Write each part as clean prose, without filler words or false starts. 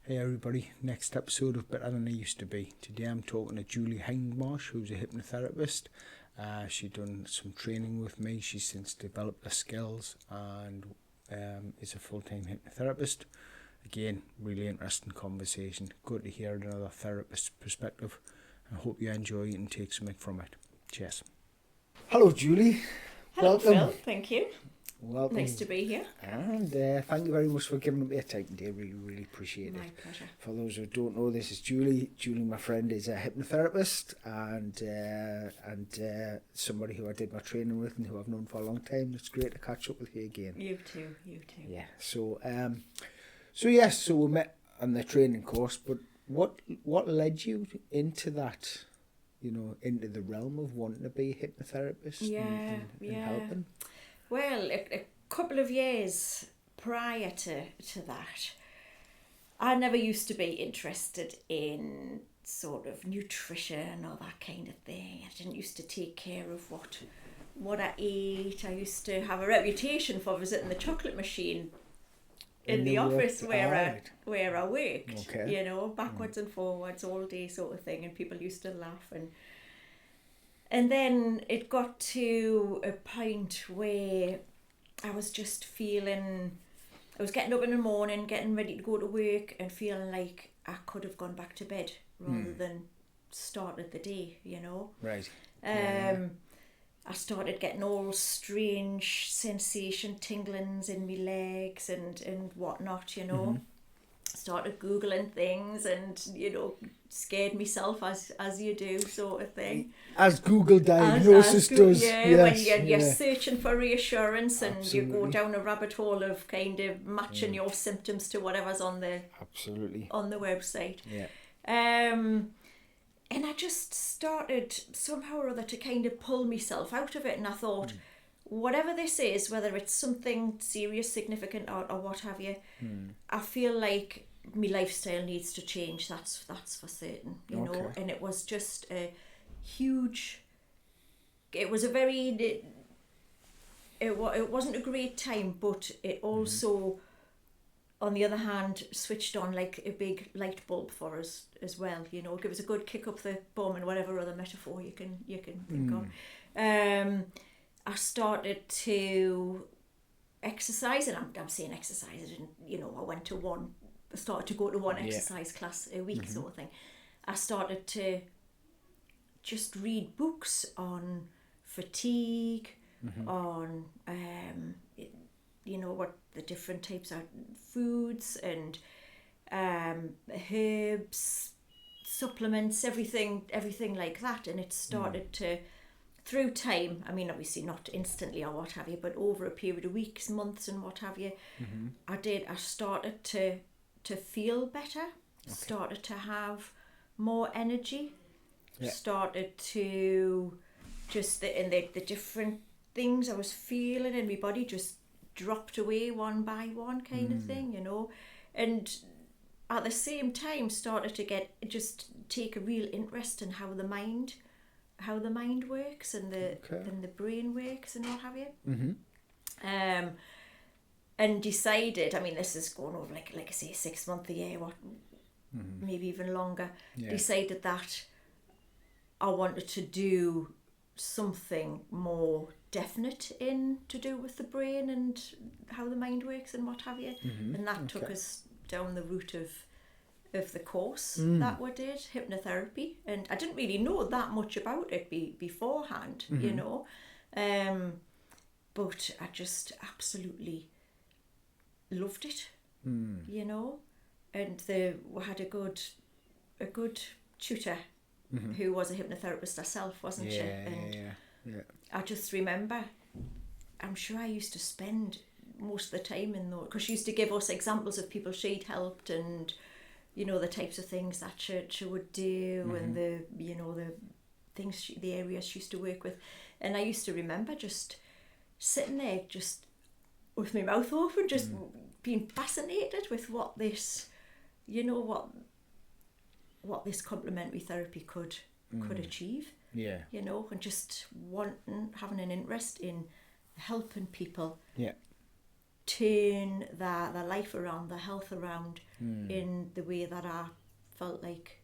Hey everybody, next episode of Better Than I Used to Be. Today I'm talking to Julie Hindmarsh, who's a hypnotherapist. She's done some training with me. She's since developed her skills and is a full-time hypnotherapist. Again, really interesting conversation. Good to hear another therapist's perspective. I hope you enjoy it and take something from it. Cheers. Hello Julie. Hello Welcome. Phil, thank you. Welcome. Nice to be here. And thank you very much for giving up your time today. Really appreciate it. My pleasure. For those who don't know, this is Julie. Julie, my friend, is a hypnotherapist and somebody who I did my training with and who I've known for a long time. It's great to catch up with you again. You too. Yeah. So we met on the training course. But what led you into that? You know, into the realm of wanting to be a hypnotherapist and helping. Well, a couple of years prior to that, I never used to be interested in sort of nutrition or that kind of thing. I didn't used to take care of what I ate. I used to have a reputation for visiting the chocolate machine in the office where I worked. Okay. You know, backwards and forwards all day sort of thing, and people used to laugh and then it got to a point where I was just feeling, I was getting up in the morning, getting ready to go to work and feeling like I could have gone back to bed rather than started the day, you know. Right. I started getting all strange sensation, tinglings in my legs and whatnot, you know. Mm-hmm. Started Googling things and, you know, scared myself as you do sort of thing. As Google diagnosis does. Yeah, yes, when you're searching for reassurance and Absolutely. You go down a rabbit hole of kind of matching your symptoms to whatever's on the website. Yeah. And I just started somehow or other to kind of pull myself out of it, and I thought, whatever this is, whether it's something serious, significant or what have you, I feel like my lifestyle needs to change. That's for certain, you know. And it was just a huge. It was a very. It wasn't a great time, but it also, on the other hand, switched on like a big light bulb for us as well. You know, give us a good kick up the bum and whatever other metaphor you can think of. I started to exercise, and I'm saying exercise, I didn't, you know, I started to go to one exercise class a week sort of thing. I started to just read books on fatigue, on, you know, what the different types of foods and herbs, supplements, everything like that. And it started to, through time, I mean, obviously not instantly or what have you, but over a period of weeks, months and what have you, I started to feel better, started to have more energy, started to just, the different things I was feeling in my body just dropped away one by one kind of thing, you know, and at the same time started to take a real interest in how the mind works and the brain works and what have you. And decided, I mean, this is going over like I say 6 months a year, maybe even longer. Decided that I wanted to do something more definite to do with the brain and how the mind works and what have you. And that took us down the route of the course that we did, hypnotherapy, and I didn't really know that much about it beforehand, you know, but I just absolutely loved it, you know, and we had a good tutor who was a hypnotherapist herself, wasn't she? And I just remember, I'm sure I used to spend most of the time in those, because she used to give us examples of people she'd helped and, you know, the types of things that she would do and the, you know, the things, the areas she used to work with. And I used to remember just sitting there just with my mouth open, just being fascinated with what this, you know, what this complementary therapy could achieve. Yeah. You know, and just having an interest in helping people turn the life around, the health around in the way that I felt like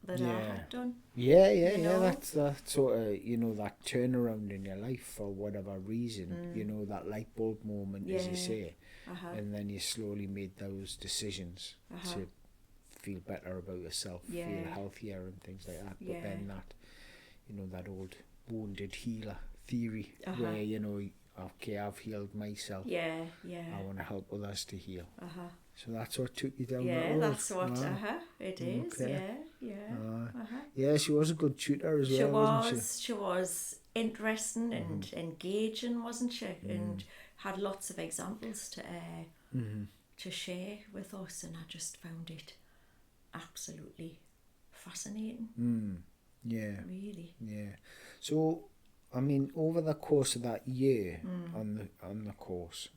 that I had done. Yeah. That's that sort of, you know, that turnaround in your life for whatever reason, you know, that light bulb moment, as you say. And then you slowly made those decisions to feel better about yourself, feel healthier and things like that. But then that, you know, that old wounded healer theory where, you know, okay, I've healed myself. I want to help others to heal. So that's what took you down that road. That's what, it is, Yeah, she was a good tutor as well, wasn't she? She was interesting and engaging, wasn't she? And had lots of examples to share with us, and I just found it absolutely fascinating. Yeah. Really. Yeah. So, I mean, over the course of that year on the course,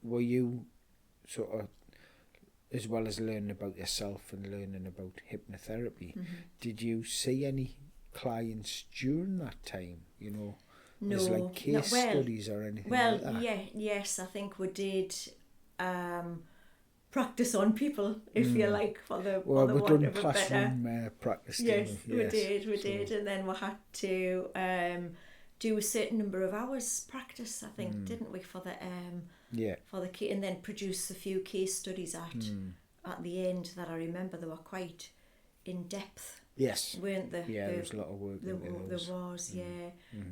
were you sort of, as well as learning about yourself and learning about hypnotherapy, did you see any clients during that time? You know, no, as like case studies or anything like that? Yes, I think we did practice on people, if you like, for the well, for the we've want done of a classroom better. practice. Yes, we did, and then we had to do a certain number of hours practice, I think, didn't we, for the for the case, and then produce a few case studies at the end that I remember they were quite in depth. Yes. Weren't they? Yeah, there was a lot of work. There was,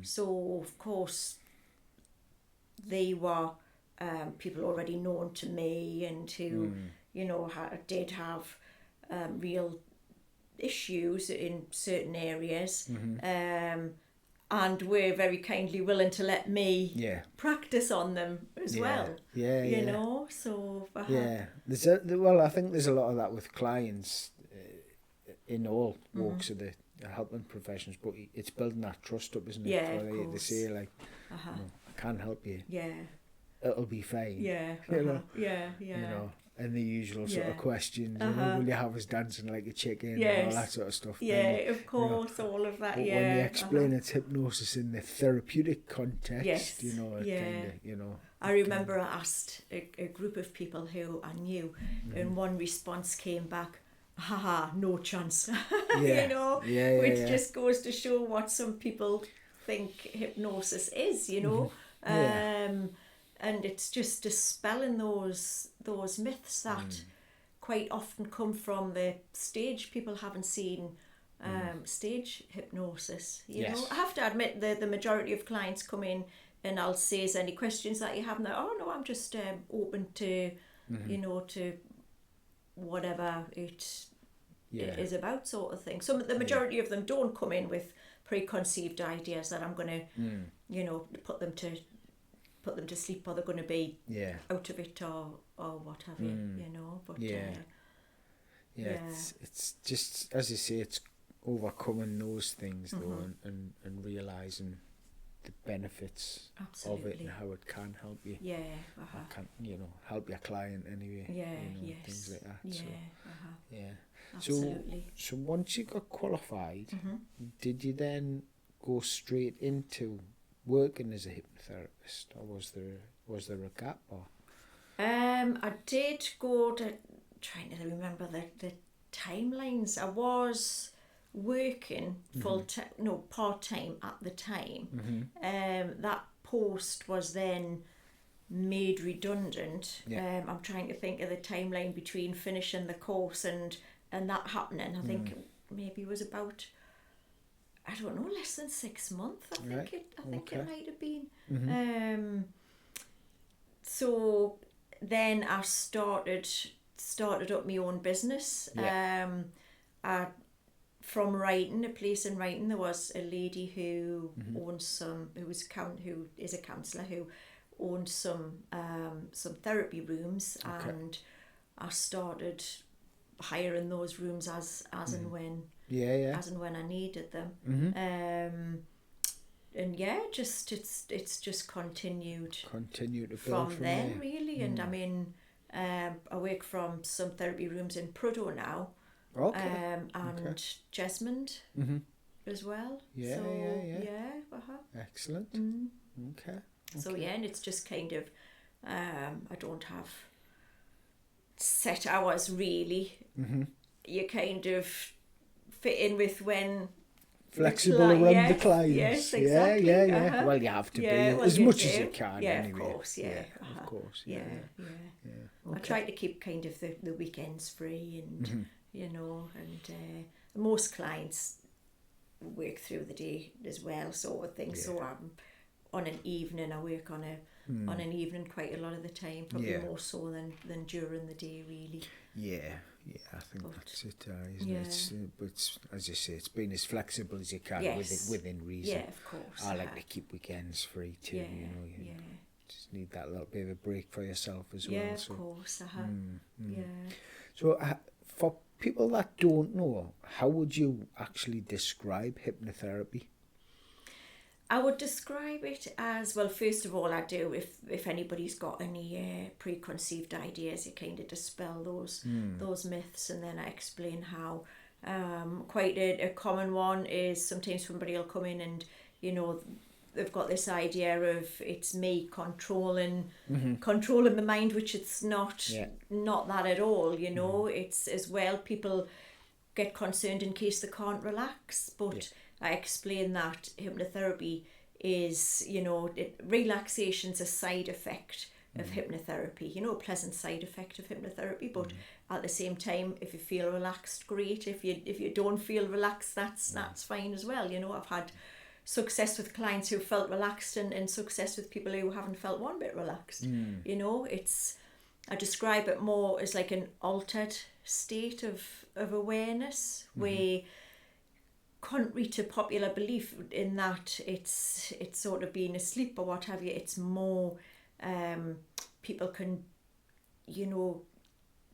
So of course they were people already known to me and who you know did have real issues in certain areas. And were very kindly willing to let me practice on them as well. You know, so there's I think there's a lot of that with clients in all walks of the helping professions, but it's building that trust up, isn't it? Yeah, for they say like, you know, I can help you. It'll be fine. You know. You know. And the usual sort of questions, you know, will you have us dancing like a chicken and all that sort of stuff. Of course, you know, all of that, but when you explain it's hypnosis in the therapeutic context, you know, it kind of, you know. I remember I asked a group of people who I knew, and one response came back, haha, no chance. You know, which just goes to show what some people think hypnosis is, you know. And it's just dispelling those myths that quite often come from the stage. People haven't seen stage hypnosis. You know, I have to admit that the majority of clients come in and I'll say, is there any questions that you have? And oh no, I'm just open to, you know, to whatever it is about, sort of thing. The majority of them don't come in with preconceived ideas that I'm going to, you know, put them to sleep, or they're going to be out of it, or what have you, you know. But it's just, as you say, it's overcoming those things though, and realising the benefits of it and how it can help you. Can, you know, help your client anyway. You know, things like that. Absolutely. So once you got qualified, did you then go straight into working as a hypnotherapist, or was there a gap? Or I did go to, trying to remember the timelines. I was working part-time at the time. That post was then made redundant. I'm trying to think of the timeline between finishing the course and that happening. I think maybe it was about, I don't know, less than 6 months. I think it might have been. So then I started up my own business. From writing, a place in writing, there was a lady who owns who is a counsellor, who owned some therapy rooms, and I started hiring those rooms as and when I needed them. And it's just continued to build from then really. And I mean, I work from some therapy rooms in Prudhoe now. And Jesmond as well. Excellent. Okay. So and it's just kind of I don't have set hours really. You kind of fit in with when flexible around the clients. Yes, exactly. Yeah. Well, you have to be as much as you can anyway. Of course, Of course, yeah. I try to keep kind of the weekends free, and you know, and most clients work through the day as well, sort of thing. Yeah. So I'm on an evening. I work on an evening quite a lot of the time, probably more so than during the day, really. Yeah, I think that's it, isn't it? But as you say, it's being as flexible as you can within reason. Yeah, of course. I like to keep weekends free too, you know. You just need that little bit of a break for yourself as well. Yeah, of course. Yeah. So for people that don't know, how would you actually describe hypnotherapy? I would describe it as, well, first of all, I do, if anybody's got any preconceived ideas, you kind of dispel those myths, and then I explain how. Quite a common one is sometimes somebody will come in and, you know, they've got this idea of it's me controlling the mind, which it's not that at all, you know. It's as well, people get concerned in case they can't relax, but I explain that hypnotherapy is, you know, relaxation's a side effect of hypnotherapy, you know, a pleasant side effect of hypnotherapy, but at the same time, if you feel relaxed, great. If you don't feel relaxed, that's fine as well. You know, I've had success with clients who felt relaxed, and success with people who haven't felt one bit relaxed. You know, I describe it more as like an altered state of awareness, where contrary to popular belief in that it's sort of being asleep or what have you, it's more people can, you know,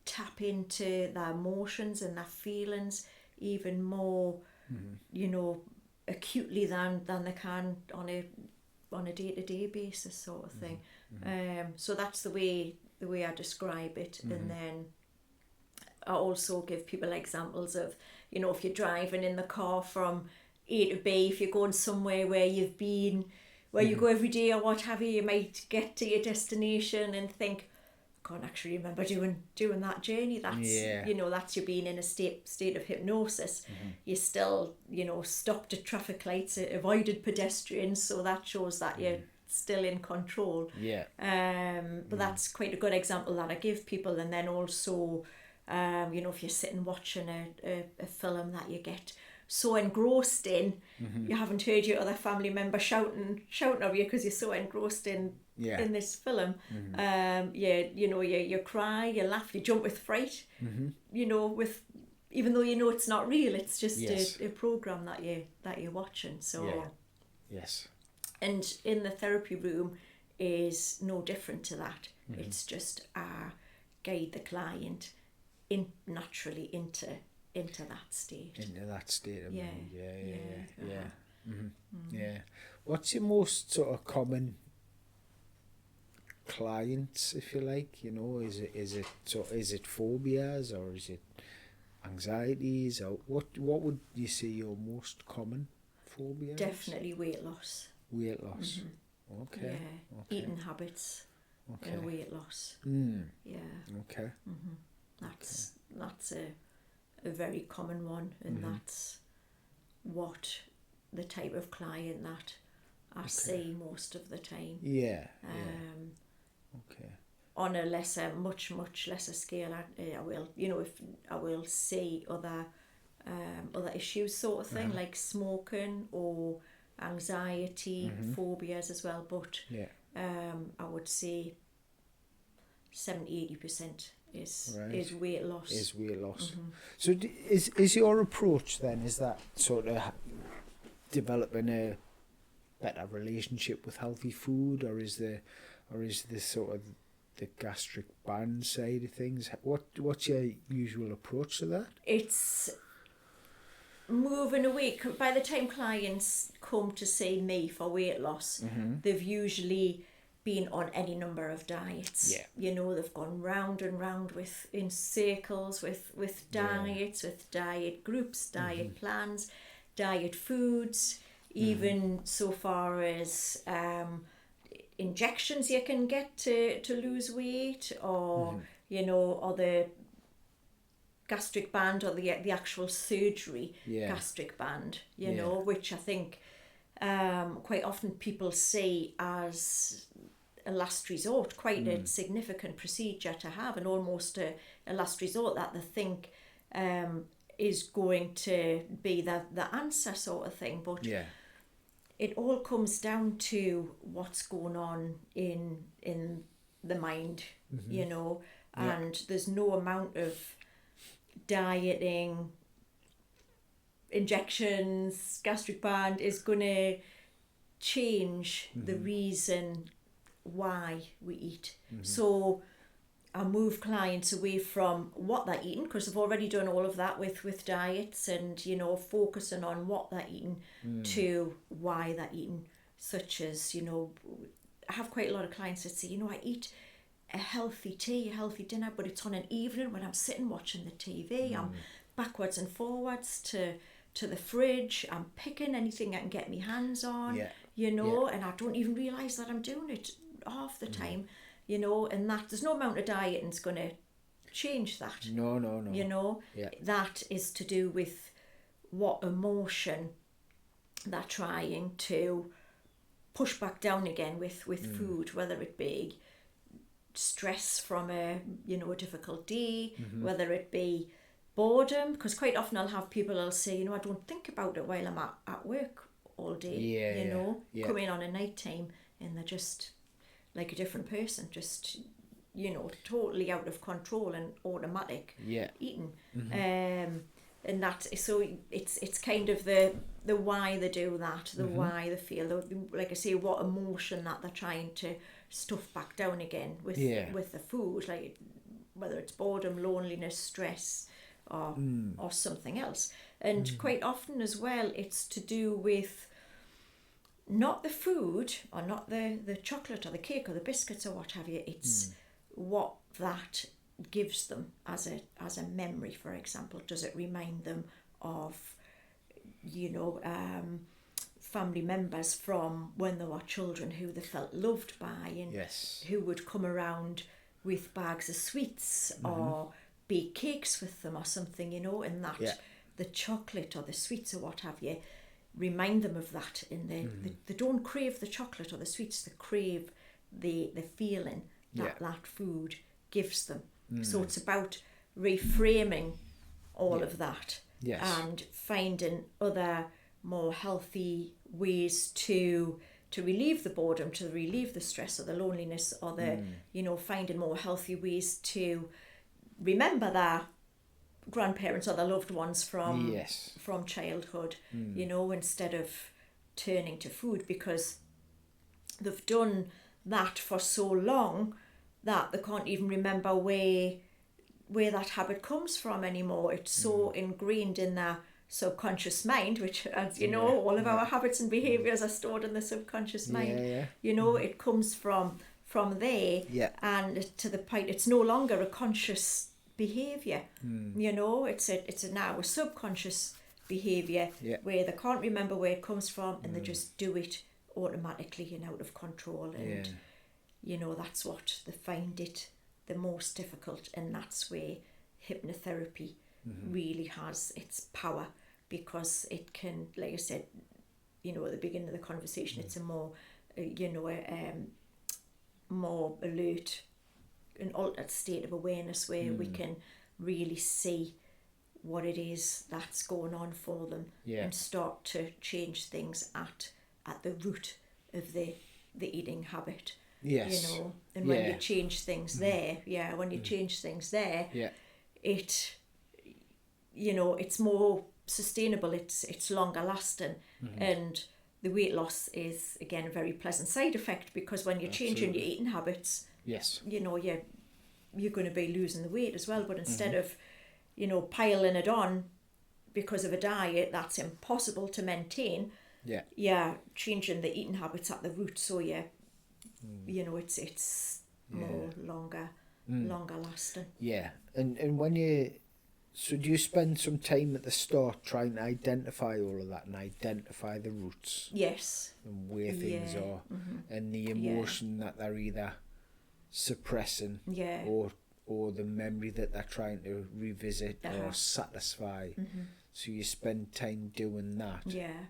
tap into their emotions and their feelings even more, you know, acutely than they can on a day-to-day basis, sort of thing. So that's the way I describe it. And then I also give people examples of, you know, if you're driving in the car from A to B, if you're going somewhere where you've been, where you go every day or what have you, you might get to your destination and think, I can't actually remember doing that journey. That's you know, that's you being in a state of hypnosis. You still, you know, stopped at traffic lights, avoided pedestrians, so that shows that you're still in control. But that's quite a good example that I give people. And then also, you know, if you're sitting watching a film that you get so engrossed in, you haven't heard your other family member shouting at you because you're so engrossed in this film. You know, you cry, you laugh, you jump with fright. You know, even though you know it's not real, it's just a program that you're watching. So and in the therapy room is no different to that. It's just guide the client naturally into that state. Into that state of mind. What's your most sort of common clients, if you like? You know, is it phobias, or is it anxieties, or what would you say your most common phobia? Definitely weight loss. Weight loss. Okay. Eating habits. And weight loss. Okay. That's a very common one, and that's what the type of client that I see most of the time. On a much lesser scale, I will, you know, if I will see other issues, sort of thing, like smoking or anxiety, phobias as well. But I would say 70-80% is weight loss. Is weight loss. So is your approach then, is that sort of developing a better relationship with healthy food, or is this sort of the gastric band side of things? What's your usual approach to that? It's moving away. By the time clients come to see me for weight loss, they've usually been on any number of diets. You know, they've gone round and round in circles with diets, with diet groups, diet plans, diet foods, even so far as injections you can get to lose weight, or or the gastric band, or the actual surgery gastric band, you know, which I think quite often people see as a last resort, quite a significant procedure to have, and almost a last resort that they think is going to be the answer sort of thing. But it all comes down to what's going on in the mind, you know, and there's no amount of dieting, injections, gastric band is going to change the reason why we eat. So I move clients away from what they're eating, because I've already done all of that with diets and, you know, focusing on what they're eating, to why they're eating, such as, you know, I have quite a lot of clients that say, you know, I eat a healthy tea, a healthy dinner, but it's on an evening when I'm sitting watching the TV. I'm backwards and forwards to the fridge. I'm picking anything I can get my hands on, you know, and I don't even realise that I'm doing it half the time, you know, and that there's no amount of dieting's going to change that. No. You know, that is to do with what emotion they're trying to push back down again with food, whether it be stress from a difficult day, whether it be boredom, because quite often I'll have people that'll say, you know, I don't think about it while I'm at work all day, come in on a night time and they're just like a different person, just, you know, totally out of control and automatic eating. And that, so it's kind of the why they do that, the why they feel, like I say, what emotion that they're trying to stuff back down again with the food, like whether it's boredom, loneliness, stress, or something else. And quite often as well, it's to do with not the food, or not the chocolate or the cake or the biscuits or what have you. It's what that gives them as a memory. For example, does it remind them of, you know, family members from when they were children who they felt loved by, and who would come around with bags of sweets or bake cakes with them or something, you know, and that the chocolate or the sweets or what have you remind them of that. And they don't crave the chocolate or the sweets, they crave the feeling that that food gives them. So it's about reframing all of that and finding other more healthy ways to relieve the boredom, to relieve the stress or the loneliness, or the you know, finding more healthy ways to remember their grandparents or their loved ones from childhood, you know, instead of turning to food, because they've done that for so long that they can't even remember where that habit comes from anymore. It's so ingrained in their subconscious mind, which, as you know, all of our habits and behaviours are stored in the subconscious mind. You know, it comes from there, and to the point it's no longer a conscious behaviour. You know, it's now a subconscious behaviour where they can't remember where it comes from, and they just do it automatically and out of control. And you know, that's what they find it the most difficult, and that's where hypnotherapy really has its power, because it can, like I said, you know, at the beginning of the conversation, it's a more, you know, more alert, an altered state of awareness where we can really see what it is that's going on for them, and start to change things at the root of the eating habit. You know, and when you change things there, when you change things there, it, you know, it's more sustainable, it's longer lasting, and the weight loss is, again, a very pleasant side effect, because when you're changing your eating habits, you know, you're going to be losing the weight as well. But instead of, you know, piling it on because of a diet that's impossible to maintain, you're changing the eating habits at the root, so you know, it's more longer lasting. And when you So do you spend some time at the start trying to identify all of that and identify the roots Yes. and where things Yeah. are and the emotion that they're either suppressing Yeah. or the memory that they're trying to revisit or satisfy. So you spend time doing that. Yeah.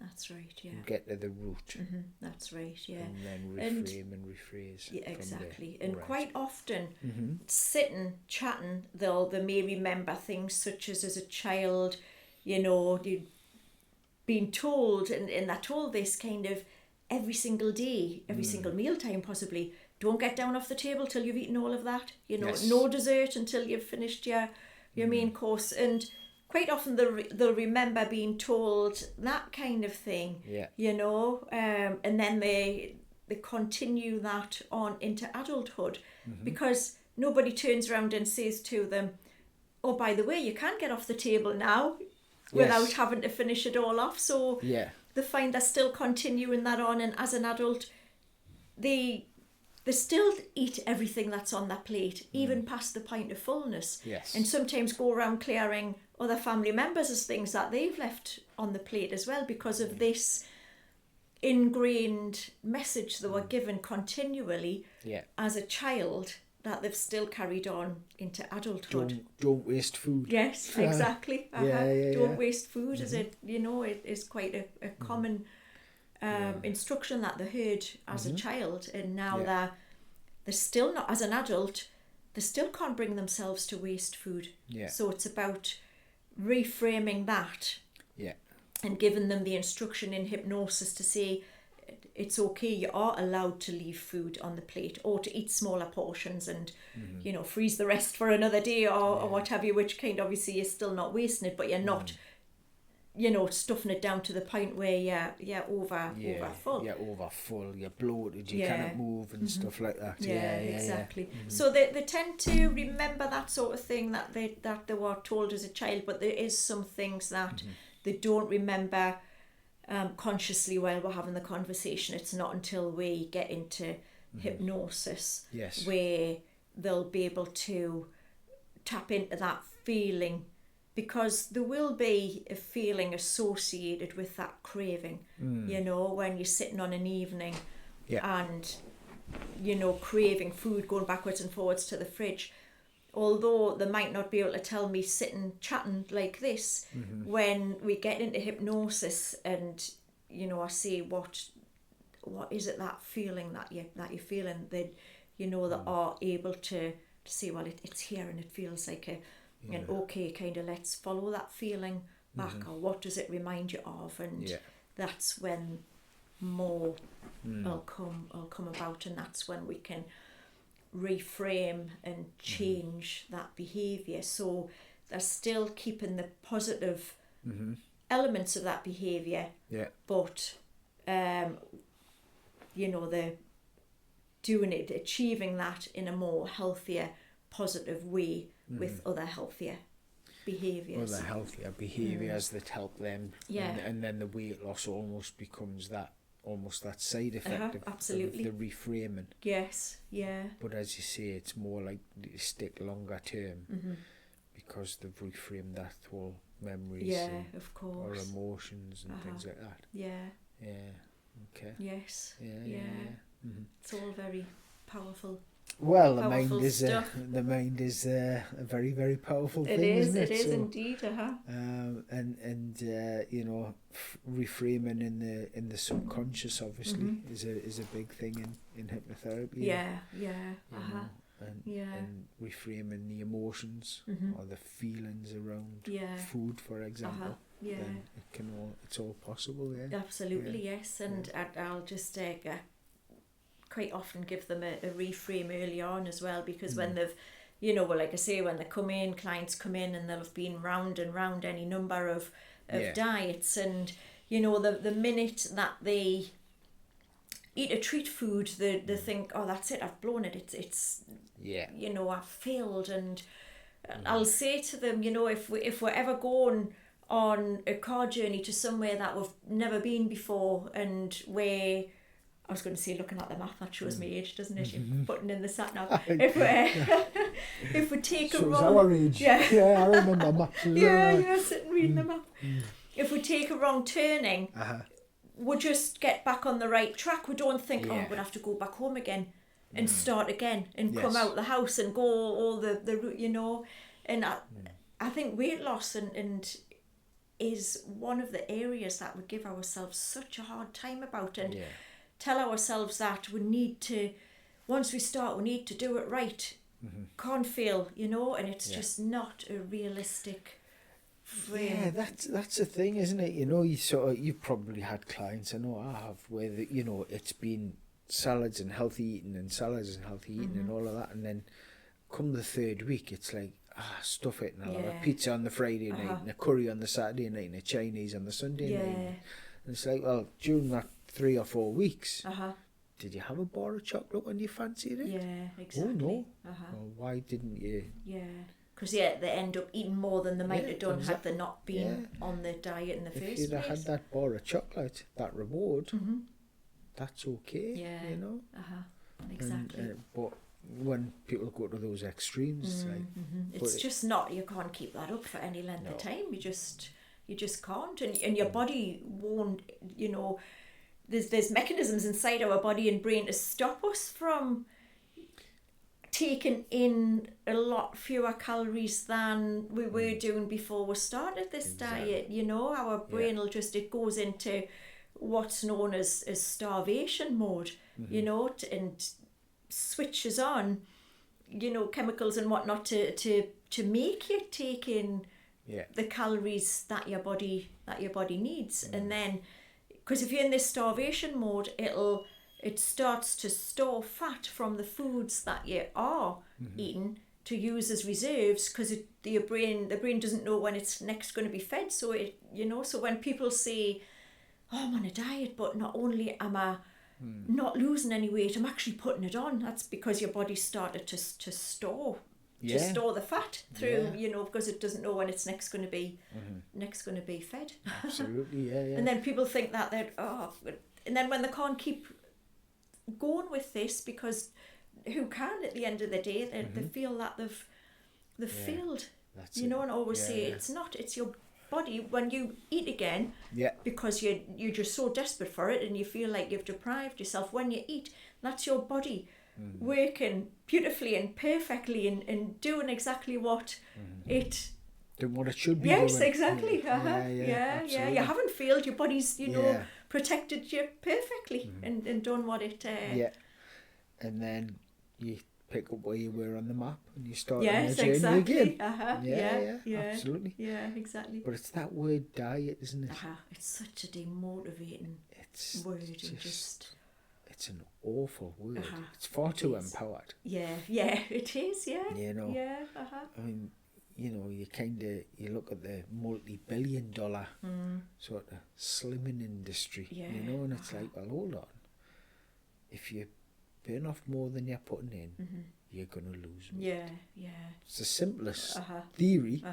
That's right, yeah. And get to the root. That's right, yeah. And then reframe and rephrase. Yeah, exactly. From there. And Right. quite often, sitting, chatting, they may remember things such as a child, you'd been told, and they're told this kind of every single day, every single mealtime possibly, don't get down off the table till you've eaten all of that. Yes. No dessert until you've finished your main course. And quite often they'll remember being told that kind of thing, Yeah. And then they continue that on into adulthood because nobody turns around and says to them, oh, by the way, you can get off the table now without having to finish it all off. So they find they're still continuing that on, and as an adult, they still eat everything that's on their plate, even past the point of fullness. Yes. And sometimes go around clearing other family members as things that they've left on the plate as well because of this ingrained message they were given continually as a child that they've still carried on into adulthood. Don't waste food. Yes, exactly. Don't waste food, as it is quite a common instruction that they heard as a child, and now they're still not, as an adult, they still can't bring themselves to waste food. So it's about reframing that and giving them the instruction in hypnosis to say it's okay, you are allowed to leave food on the plate or to eat smaller portions and freeze the rest for another day or what have you, which kind obviously you're still not wasting it, but you're not stuffing it down to the point where you're over full. You're over full, you're bloated, you cannot move and stuff like that. Exactly. So they tend to remember that sort of thing that they were told as a child, but there is some things that they don't remember consciously while we're having the conversation. It's not until we get into hypnosis where they'll be able to tap into that feeling, because there will be a feeling associated with that craving, when you're sitting on an evening and, craving food, going backwards and forwards to the fridge. Although they might not be able to tell me sitting, chatting like this, when we get into hypnosis and, I say, what is it, that feeling that you're feeling, that, they are able to say, well, it's here and it feels like and okay, kind of let's follow that feeling back, or what does it remind you of, and that's when more will come about, and that's when we can reframe and change that behaviour. So they're still keeping the positive elements of that behaviour, but they're doing it, achieving that in a more healthier, positive way with other healthier behaviours. Other healthier behaviours that help them. And then the weight loss almost becomes that side effect of the reframing. Yes, yeah. But as you say, it's more like to stick longer term because they've reframed that whole memories of course, or emotions and things like that. Okay. Yes. It's all very powerful. Well, the mind is a very, very powerful thing. Isn't it? It is indeed. Reframing in the subconscious obviously is a big thing in hypnotherapy. And reframing the emotions or the feelings around food, for example. Then it's all possible. Absolutely, yes. And I'll just quite often give them a reframe early on as well, because when they've, like I say, when they come in, clients come in and they'll have been round and round any number of diets, and the minute that they eat a treat food, they think, oh, that's it, I've blown it, it's I've failed. And I'll say to them, if we're ever going on a car journey to somewhere that we've never been before, and where I was going to say looking at the map, that shows me age, doesn't it? You're putting in the sat nav. If we take a wrong... our age. Yeah, I remember maps as well. Yeah, sitting reading the map. If we take a wrong turning, we just get back on the right track. We don't think, oh, I'm going to have to go back home again and start again and come out the house and go all the route, you know. And I think weight loss and is one of the areas that we give ourselves such a hard time about, and tell ourselves that we need to, once we start, we need to do it right. Can't fail, you know, and it's just not a realistic frame. Yeah, that's the thing, isn't it? You know, you've probably had clients, I know I have, where you know, it's been salads and healthy eating and all of that, and then come the third week, it's like, stuff it, and I'll have a pizza on the Friday night and a curry on the Saturday night and a Chinese on the Sunday night. And it's like, well, during that 3 or 4 weeks, did you have a bar of chocolate when you fancied it? Yeah, exactly. Oh no. Well, why didn't you? Yeah, because they end up eating more than they might have done had they not been on the diet in the first place. If you'd have had that bar of chocolate, that reward, that's okay. Yeah. You know. Exactly. And, but when people go to those extremes, it's just not. You can't keep that up for any length of time. You just can't, and your body won't. You know, there's mechanisms inside our body and brain to stop us from taking in a lot fewer calories than we were doing before we started this diet. You know, our brain will just, it goes into what's known as starvation mode. You know, and switches on, you know, chemicals and whatnot to make you take in the calories that your body needs. And then, because if you're in this starvation mode, it starts to store fat from the foods that you are eating to use as reserves, because the brain doesn't know when it's next going to be fed. So it, you know, so when people say, oh, I'm on a diet, but not only am I not losing any weight, I'm actually putting it on, that's because your body started to store the fat through, you know, because it doesn't know when it's next going to be fed. Absolutely. Yeah. And then people think that and then when they can't keep going with this, because who can at the end of the day, they feel that they've failed. That's you know, and always say it's your body when you eat again, because you're just so desperate for it and you feel like you've deprived yourself. When you eat, that's your body working beautifully and perfectly and doing exactly what it should be. Yes, doing. exactly. Yeah. You haven't failed. Your body's protected you perfectly and done what it. And then you pick up where you were on the map and you start yes, on the journey again. Yeah, absolutely. Yeah, exactly. But it's that word diet, isn't it? It's such a demotivating word. It's an awful word. It's far too empowered. Yeah, it is. Yeah. You know. Yeah. I mean, you know, you look at the multi-billion-dollar sort of slimming industry. You know, and it's like, well, hold on. If you burn off more than you're putting in, you're going to lose weight. Yeah. It's the simplest theory.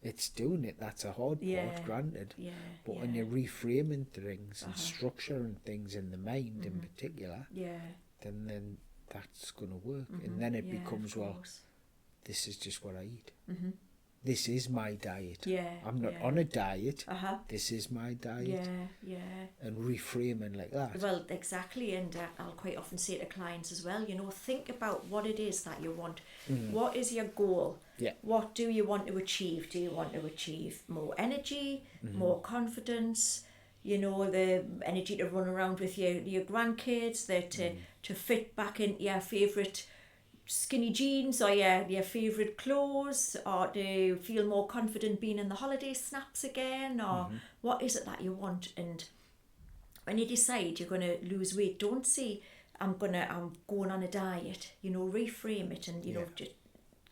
It's doing it. That's a hard part, granted. But when you're reframing things and structuring things in the mind in particular, then that's going to work. And then it becomes, well, this is just what I eat. This is my diet. I'm not on a diet. This is my diet. And reframing like that. Well, exactly. And I'll quite often say to clients as well, you know, think about what it is that you want. What is your goal? What do you want to achieve? Do you want to achieve more energy, more confidence, you know, the energy to run around with your grandkids, to fit back into your favourite skinny jeans or your favourite clothes, or to feel more confident being in the holiday snaps again, or what is it that you want? And when you decide you're going to lose weight, don't say I'm going on a diet, you know, reframe it and, you know, just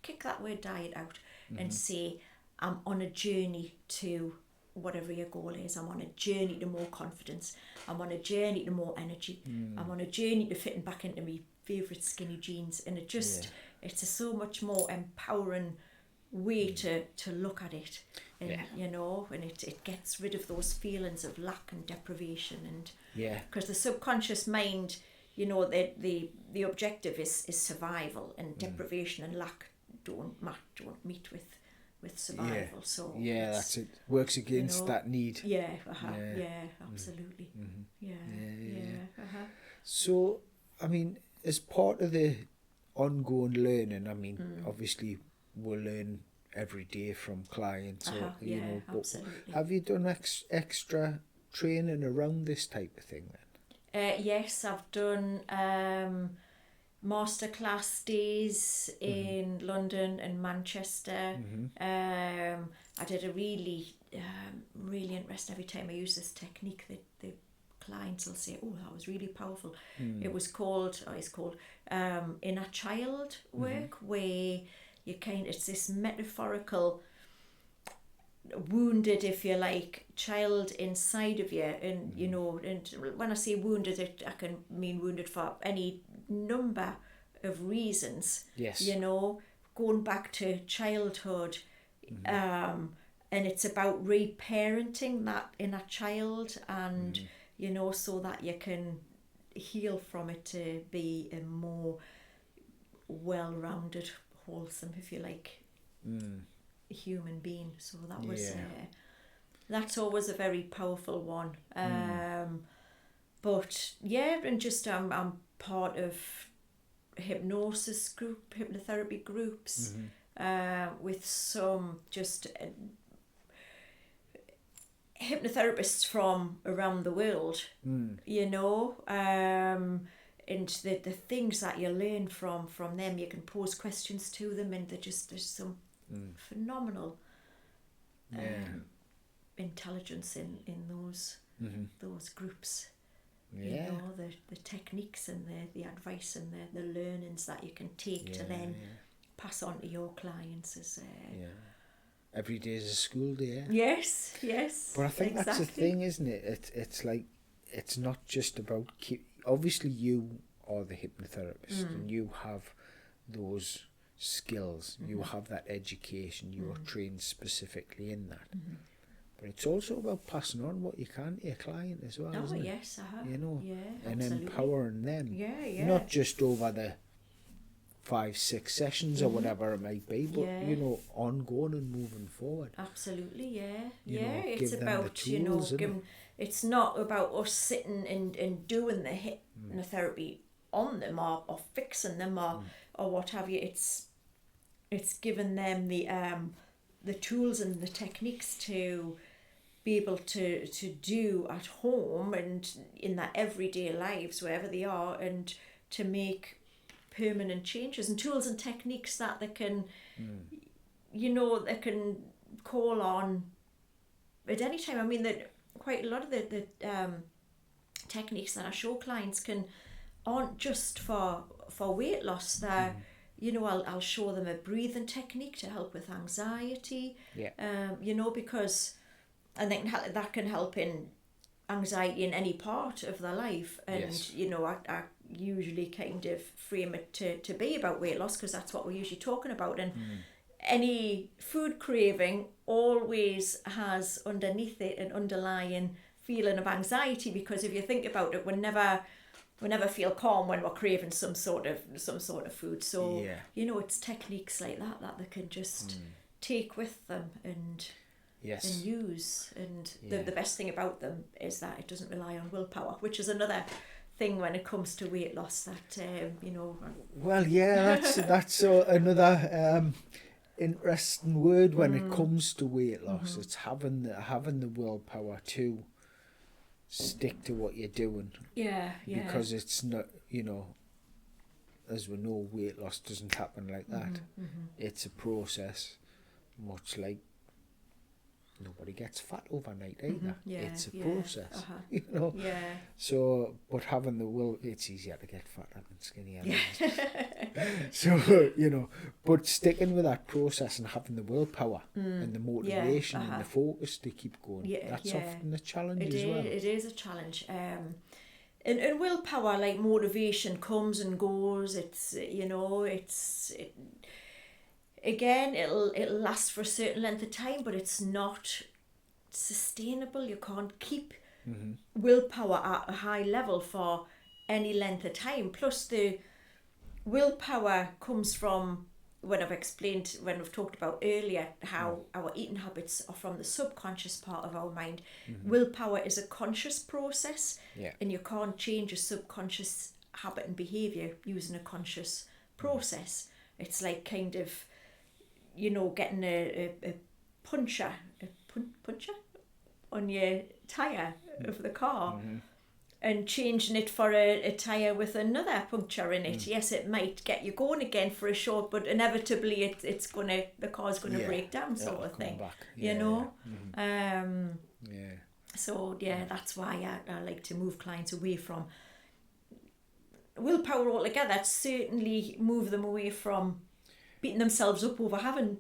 kick that word diet out and say I'm on a journey to whatever your goal is. I'm on a journey to more confidence. I'm on a journey to more energy. I'm on a journey to fitting back into me favourite skinny jeans, and it's a so much more empowering way to look at it. And, Yeah. you know, and it gets rid of those feelings of lack and deprivation. And Yeah. because the subconscious mind, you know, the objective is survival, and deprivation and lack don't meet with survival. So Yeah, that's it. Works against, you know, that need. Yeah, absolutely. Yeah. So, I mean, as part of the ongoing learning, I mean, obviously we'll learn every day from clients, or, you know, but absolutely. Have you done extra training around this type of thing then? Yes, I've done masterclass days in London and Manchester. I did a really interesting, every time I use this technique, the clients will say, oh, that was really powerful. It was called, or it's called inner child work, where you it's this metaphorical wounded, if you like, child inside of you. And you know, and when I say wounded, I can mean wounded for any number of reasons. Yes. You know, going back to childhood, and it's about reparenting that inner child, and you know, so that you can heal from it to be a more well-rounded, wholesome, if you like, human being. So that was that's always a very powerful one. But yeah, and just I'm part of hypnotherapy groups with some just hypnotherapists from around the world, you know, and the things that you learn from them, you can pose questions to them, and there's some phenomenal intelligence in those groups. You know, the techniques and the advice and the learnings that you can take to then pass on to your clients is every day is a school day. Yes, But I think exactly. that's the thing, isn't it? It's like, it's not just about obviously you are the hypnotherapist and you have those skills, you have that education, you are trained specifically in that. But it's also about passing on what you can to your client as well, isn't it? Yes, you know, and absolutely. empowering them. Yeah. Not just over the 5-6 sessions or whatever it might be, but you know, ongoing and moving forward. Absolutely, know, it's give them about the tools, it's not about us sitting and doing the hypnotherapy on them or fixing them or what have you. It's giving them the tools and the techniques to be able to do at home and in their everyday lives, wherever they are, and to make permanent changes, and tools and techniques that they can you know, they can call on at any time. I mean, that quite a lot of the techniques that I show clients aren't just for weight loss. They're you know, I'll show them a breathing technique to help with anxiety. You know, because I think that can help in anxiety in any part of their life. And you know, I usually kind of frame it to be about weight loss, because that's what we're usually talking about. And any food craving always has underneath it an underlying feeling of anxiety, because if you think about it, we never feel calm when we're craving some sort of food. So you know, it's techniques like that they can just take with them and use. And the best thing about them is that it doesn't rely on willpower, which is another thing when it comes to weight loss that you know. Well, that's another interesting word when it comes to weight loss. It's having the willpower to stick to what you're doing. Because it's not, you know, as we know, weight loss doesn't happen like that. It's a process, much like nobody gets fat overnight either. It's a process, you know. So, but having the will, it's easier to get fat than skinny. So, you know, but sticking with that process and having the willpower and the motivation and the focus to keep going, that's often a challenge as well. It is a challenge. And willpower, like motivation, comes and goes. It's, you know, again, it'll last for a certain length of time, but it's not sustainable. You can't keep willpower at a high level for any length of time. Plus, the willpower comes from, when I've talked about earlier how our eating habits are from the subconscious part of our mind. Willpower is a conscious process, and you can't change a subconscious habit and behaviour using a conscious process. It's like kind of, getting a puncher on your tyre of the car and changing it for a tyre with another puncture in it. Yes, it might get you going again for a short, but inevitably the car's gonna break down, sort of thing. So that's why I like to move clients away from willpower altogether. Certainly move them away from beating themselves up over having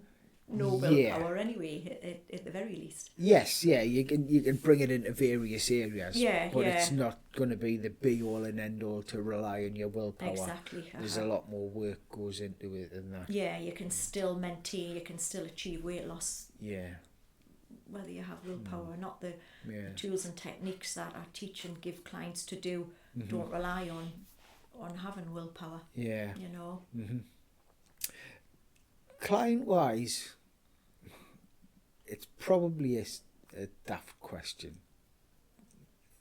no willpower anyway, at the very least. Yes, you can bring it into various areas, but it's not going to be the be all and end all to rely on your willpower. Exactly. There's a lot more work goes into it than that. Yeah, you can still maintain, you can still achieve weight loss. Yeah. Whether you have willpower or not, the tools and techniques that I teach and give clients to do don't rely on having willpower. Yeah. Client-wise, it's probably a daft question.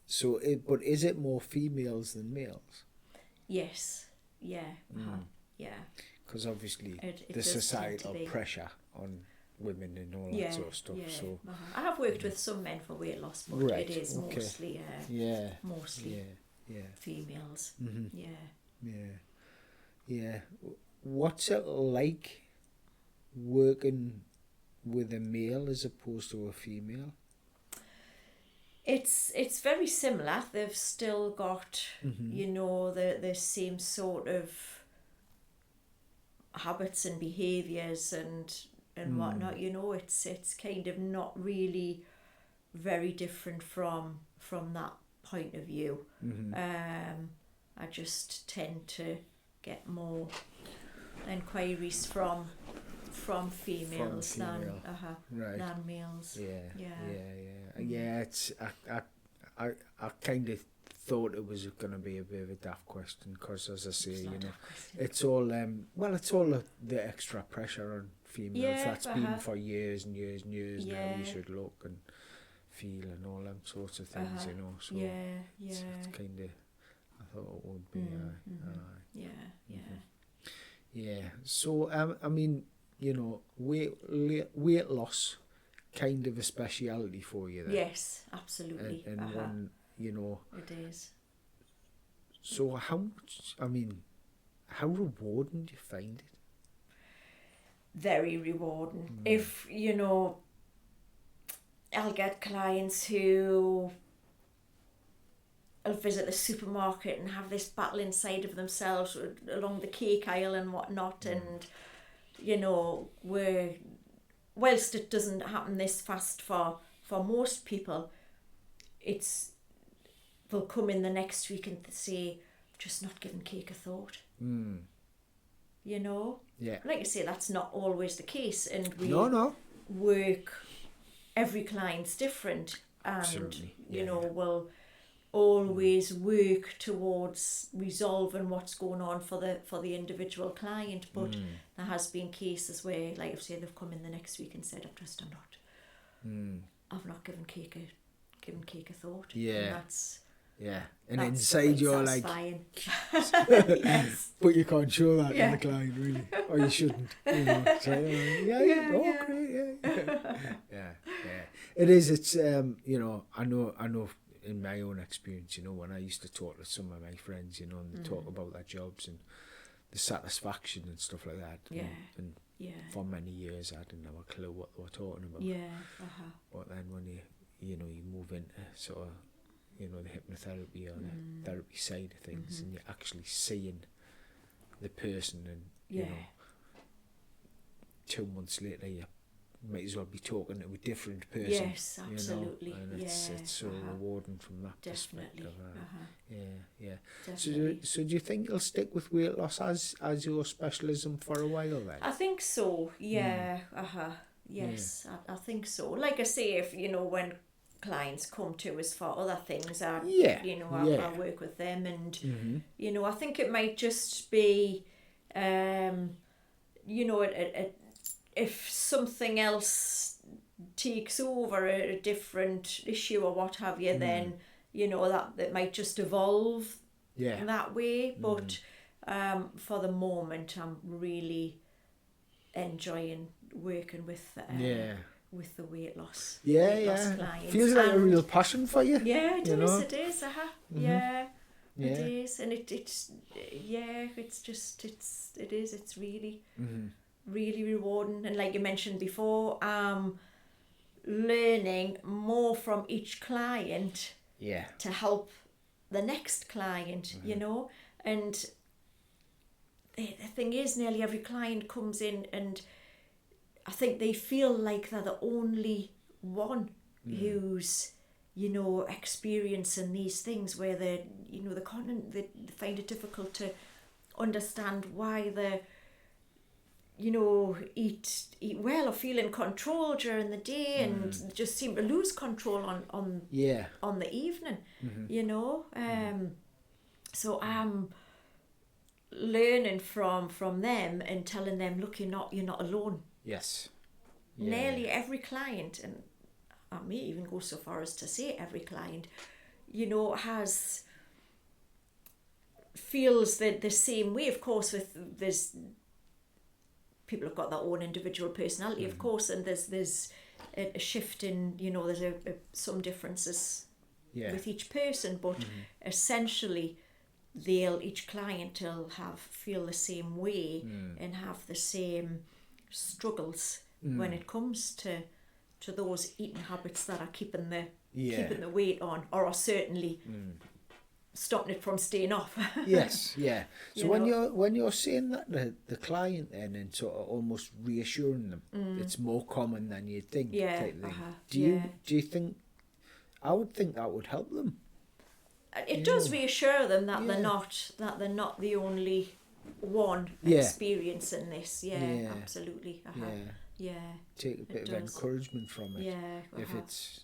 So, but is it more females than males? Yes. Yeah. Yeah. Because obviously the societal pressure on women and all that sort of stuff. Yeah. So I have worked with some men for weight loss, but it is mostly females. Yeah. What's it like working with a male as opposed to a female? It's very similar. They've still got the same sort of habits and behaviours and whatnot. It's kind of not really very different from that point of view. I just tend to get more inquiries from females than males. Yeah. It's I kind of thought it was going to be a bit of a daft question because, as I say, it's all the extra pressure on females. That's been for years and years and years now. You should look and feel and all them sorts of things, So it's kind of, I thought it would be. So I mean, weight loss, kind of a speciality for you then. Yes, absolutely. And one, it is. So how rewarding do you find it? Very rewarding. If I'll get clients who will visit the supermarket and have this battle inside of themselves along the cake aisle and whatnot, and whilst it doesn't happen this fast for most people, they'll come in the next week and say, just not giving cake a thought. Like I say, that's not always the case, and we work, every client's different, and we'll always work towards resolving what's going on for the individual client. But there has been cases where, like I say, they've come in the next week and said, I've not given cake a thought. And that's and inside you're satisfying. Yes. But you can't show that in the client, really, or you shouldn't. It is. It's I know. In my own experience, when I used to talk to some of my friends, and they talk about their jobs and the satisfaction and stuff like that. And for many years, I didn't have a clue what they were talking about. But then when you move into sort of, the hypnotherapy or the therapy side of things, and you're actually seeing the person, and 2 months later, you're you might as well be talking to a different person. Yes, absolutely. You know? And it's so rewarding from that Definitely. perspective. Yeah. Definitely. So do you think you'll stick with weight loss as your specialism for a while then? I think so. Yeah. Yes, I think so. Like I say, if when clients come to us for other things, I work with them, and I think it might just be, if something else takes over, a different issue or what have you, then that might just evolve that way. But for the moment, I'm really enjoying working with the weight loss clients. Feels like a real passion for you. Yeah, it is. Yeah, it is, and it's really really rewarding. And like you mentioned before, learning more from each client to help the next client, and the thing is, nearly every client comes in and I think they feel like they're the only one who's experiencing these things, where they find it difficult to understand why they eat well or feel in control during the day and just seem to lose control on the evening. So I'm learning from them and telling them, look, you're not alone. Yes. Nearly every client, and I may even go so far as to say every client, feels the same way. Of course, there's people have got their own individual personality, of course, and there's a shift in, there's some differences with each person, but essentially each client will feel the same way and have the same struggles when it comes to those eating habits that are keeping the weight on, or are certainly stopping it from staying off. Yes. So when you're saying that the client then, and sort of almost reassuring them, it's more common than you'd think. Type thing. Do you think? I would think that would help them. It does reassure them that they're not the only one experiencing this. Absolutely. Take a bit of encouragement from it. If it's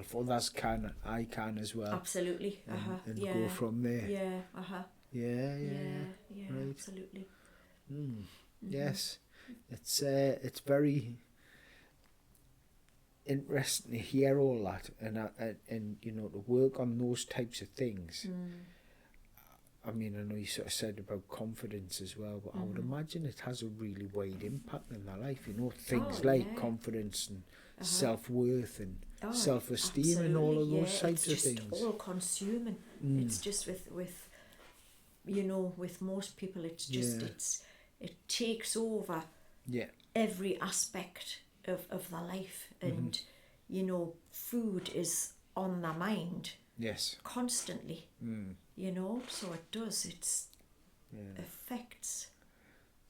if others can, I can as well. Absolutely. And go from there. Right. Absolutely. Yes, it's very interesting to hear all that, and to work on those types of things. I mean, I know you sort of said about confidence as well, but I would imagine it has a really wide impact in their life. Things like confidence and self-worth and self-esteem and all of those types of things. It's just all consuming. It's just with most people, it's just it takes over every aspect of their life, and food is on their mind constantly. So it does, affects.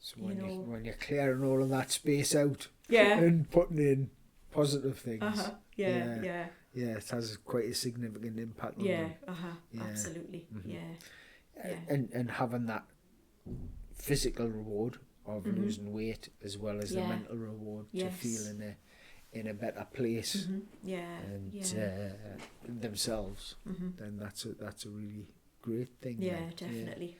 So when you're clearing all of that space out and putting in positive things, it has quite a significant impact on them. Absolutely. And having that physical reward of losing weight, as well as the mental reward to feel in a better place themselves, then that's a really great thing. Definitely.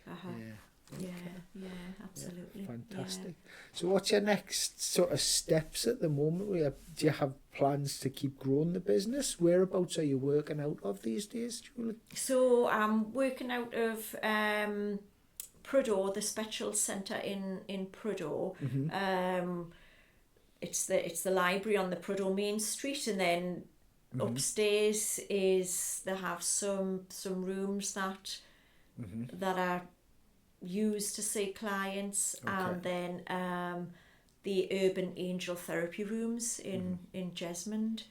Absolutely. Fantastic. So what's your next sort of steps at the moment? Do you have plans to keep growing the business? Whereabouts are you working out of these days, Julie? So I'm working out of Prudhoe, the Special Centre in Prudhoe. It's the library on the Prudhoe Main Street, and then upstairs they have some rooms that are used to see clients, and then the Urban Angel Therapy rooms in Jesmond,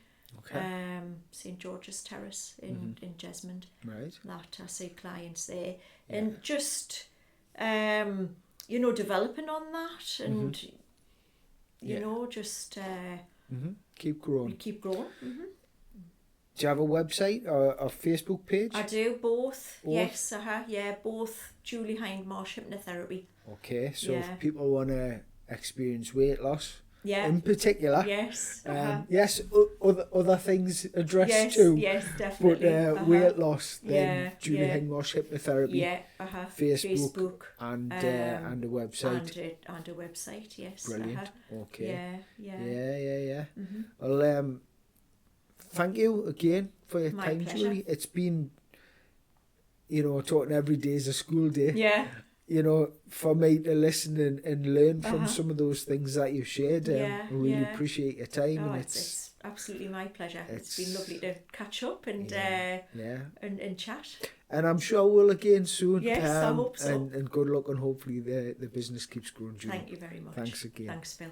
St George's Terrace in Jesmond. Right. That I see clients there, and just developing on that, and just Keep We growing. keep growing. Do you have a website or a Facebook page? I do both. Both? Yes, yeah, both. Julie Hindmarsh Hypnotherapy. Okay, so Yeah. if people want to experience weight loss, Yeah. in particular, Yes. yes, other things addressed Yes. too, Yes, but definitely. weight loss, then Yeah, Julie yeah. Hindmarsh Hypnotherapy, Yeah. Facebook, and a website. And a website. Yes. Brilliant. Okay. Yeah. Yeah. Well, thank you again for your My time, pleasure. Julie. It's been, talking every day is a school day. Yeah. For me to listen and learn from some of those things that you've shared. I really appreciate your time. Oh, and it's absolutely my pleasure. It's been lovely to catch up and chat. And I'm sure we'll again soon. Yes, I hope so. And good luck, and hopefully the business keeps growing, Julie. Thank you very much. Thanks again. Thanks, Phil.